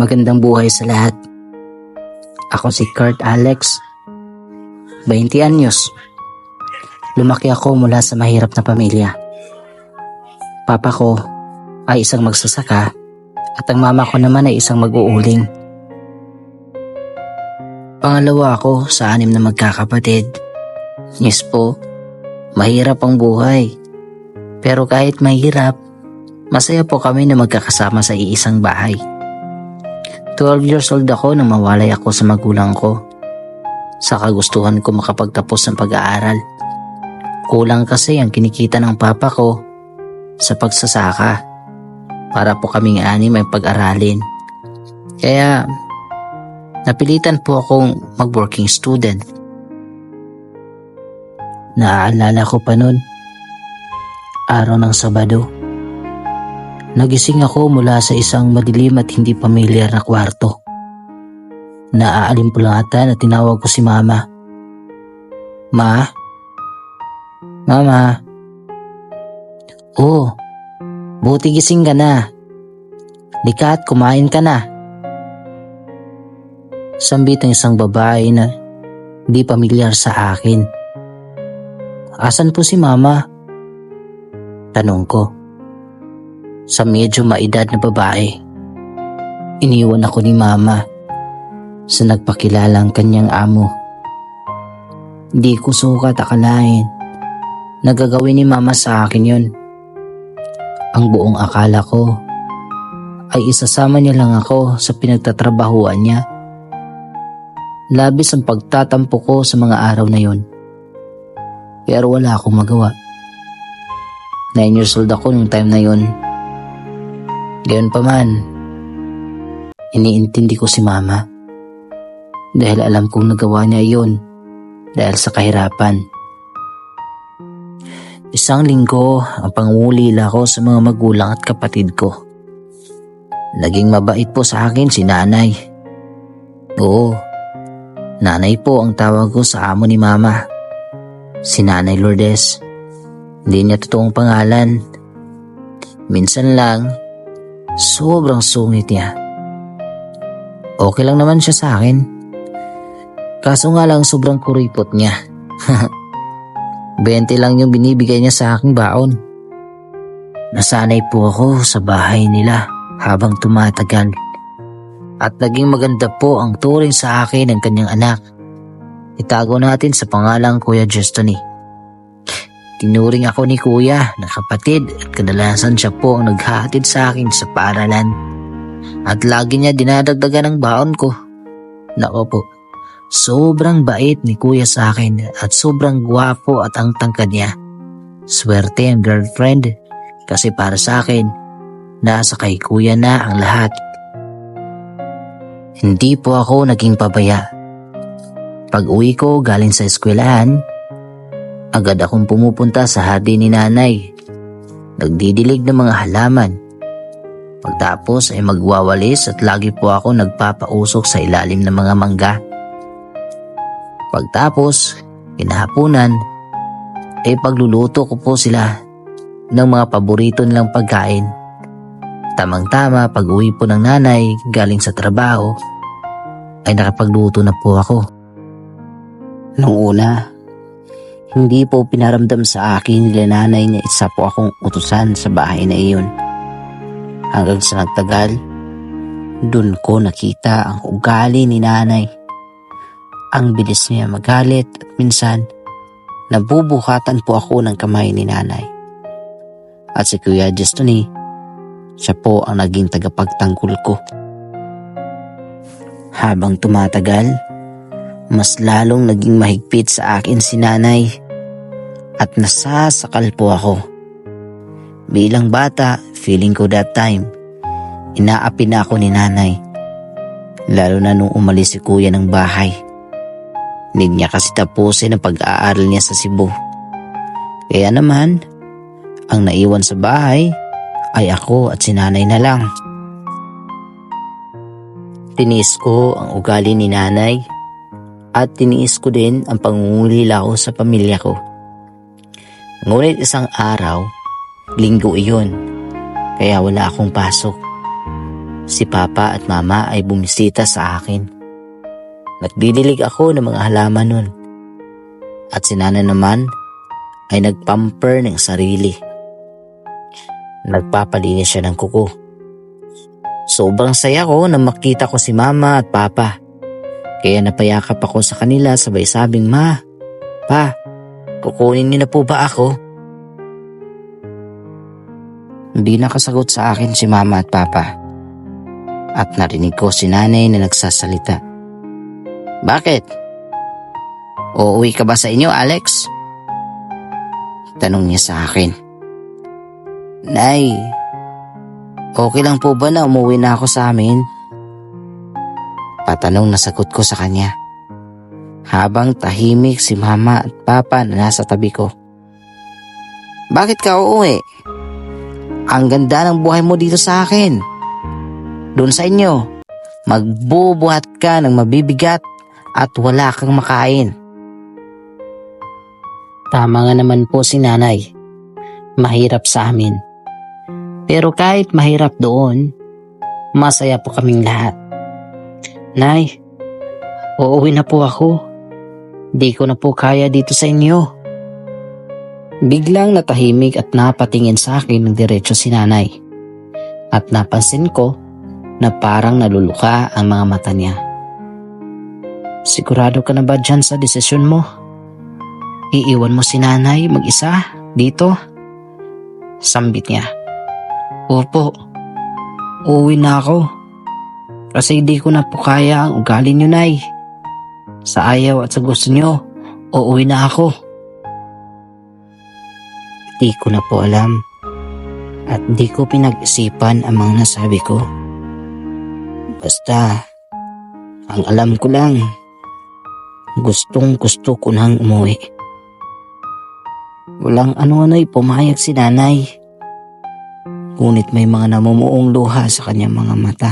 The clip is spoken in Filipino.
Magandang buhay sa lahat. Ako si Kurt Alex, 20 anyos. Lumaki ako mula sa mahirap na pamilya. Papa ko ay isang magsasaka at ang mama ko naman ay isang mag-uuling. Pangalawa ako sa 6 na magkakapatid. Yes po, mahirap ang buhay. Pero kahit mahirap, masaya po kami na magkakasama sa iisang bahay. 12 years old ako nang mawalay ako sa magulang ko. Sa kagustuhan ko makapagtapos ng pag-aaral. Kulang kasi ang kinikita ng papa ko sa pagsasaka para po kaming 6 ay pag-aralin. Kaya napilitan po akong mag-working student. Naaalala ko pa nun, araw ng Sabado. Nagising ako mula sa isang madilim at hindi pamilyar na kwarto. Naaalimpulatan at tinawag ko si Mama. Ma? Mama? Oh, buti gising ka na. Lika at kumain ka na. Sambit ng isang babae na hindi pamilyar sa akin. Asan po si Mama? Tanong ko. Sa medyo maedad na babae. Iniwan ako ni Mama sa nagpakilalang kanyang amo. Hindi ko sukat akalain na gagawin ni Mama sa akin yun. Ang buong akala ko ay isasama niya lang ako sa pinagtatrabahuan niya. Labis ang pagtatampo ko sa mga araw na yun. Pero wala akong magawa. 9 years old ako nung time na yun. Gayon pa man, iniintindi ko si Mama dahil alam kong nagawa niya iyon dahil sa kahirapan. Isang linggo ang pangungulila ko sa mga magulang at kapatid ko. Naging mabait po sa akin si Nanay. Oo, Nanay po ang tawag ko sa amo ni Mama. Si Nanay Lourdes. Hindi niya totoong pangalan. Minsan lang, sobrang sungit niya. Okay lang naman siya sa akin. Kaso nga lang sobrang kuripot niya. 20 lang yung binibigay niya sa aking baon. Nasanay po ako sa bahay nila habang tumatagal. At naging maganda po ang turing sa akin ng kanyang anak. Itago natin sa pangalang Kuya Justony. Tinuring ako ni Kuya na kapatid at kadalasan siya po ang naghahatid sa akin sa paaralan. At lagi niya dinadagdagan ang baon ko. Nako po, sobrang bait ni Kuya sa akin at sobrang gwapo at ang tangkad niya. Swerte ang girlfriend kasi para sa akin, nasa kay Kuya na ang lahat. Hindi po ako naging pabaya. Pag uwi ko galing sa eskwelahan, agad akong pumupunta sa hardin ni Nanay. Nagdidilig ng mga halaman. Pagtapos ay magwawalis at lagi po ako nagpapausok sa ilalim ng mga mangga. Pagtapos, kinahapunan, ay pagluluto ko po sila ng mga paborito nilang pagkain. Tamang-tama pag uwi po ng Nanay galing sa trabaho, ay nakapagluto na po ako. Noong una, hindi po pinaramdam sa akin nila Nanay na isa po akong utusan sa bahay na iyon. Hanggang sa nagtagal, dun ko nakita ang ugali ni Nanay. Ang bilis niya magalit at minsan nabubuhatan po ako ng kamay ni Nanay. At si Kuya Justony, siya po ang naging tagapagtanggol ko. Habang tumatagal, mas lalong naging mahigpit sa akin si Nanay at nasasakal po ako. Bilang bata, feeling ko that time, inaapi na ako ni Nanay. Lalo na nung umalis si Kuya ng bahay. Need niya kasi tapusin ang pag-aaral niya sa Cebu. Kaya naman, ang naiwan sa bahay ay ako at si Nanay na lang. Tiniis ko ang ugali ni Nanay at tiniis ko din ang pangungulila ko sa pamilya ko. Ngunit isang araw, linggo iyon, kaya wala akong pasok. si Papa at Mama ay bumisita sa akin. Nagdidilig ako ng mga halaman nun. At si Nanay naman ay nagpamper ng sarili. Nagpapalinis siya ng kuko. Sobrang saya ko na makita ko si Mama at Papa. Kaya napayakap ako sa kanila sabay sabing, "Ma, Pa, kukunin niyo na po ba ako?" Hindi nakasagot sa akin si Mama at Papa. At narinig ko si Nanay na nagsasalita. "Bakit? Uuwi ka ba sa inyo, Alex?" Tanong niya sa akin. "Nay, okay lang po ba na umuwi na ako sa amin?" Patanong na sagot ko sa kanya. Habang tahimik si Mama at Papa na nasa tabi ko. "Bakit ka uuwi? Ang ganda ng buhay mo dito sa akin. Doon sa inyo, magbubuhat ka ng mabibigat at wala kang makain." Tama nga naman po si Nanay. Mahirap sa amin. Pero kahit mahirap doon, masaya po kaming lahat. "Nay, uuwi na po ako. Di ko na po kaya dito sa inyo." Biglang natahimik at napatingin sa akin ng diretso si Nanay. At napansin ko na parang naluluka ang mga mata niya. "Sigurado ka na ba dyan sa desisyon mo? Iiwan mo si Nanay mag-isa dito?" Sambit niya. "Opo, uuwi na ako. Kasi di ko na po kaya ang ugali niyo, Nay. Sa ayaw at sa gusto niyo, uuwi na ako." Di ko na po alam at di ko pinag-isipan ang mga nasabi ko. Basta, ang alam ko lang, gustong gusto ko nang umuwi. Walang ano-ano'y pumayag si Nanay. Ngunit may mga namumuong luha sa kanyang mga mata.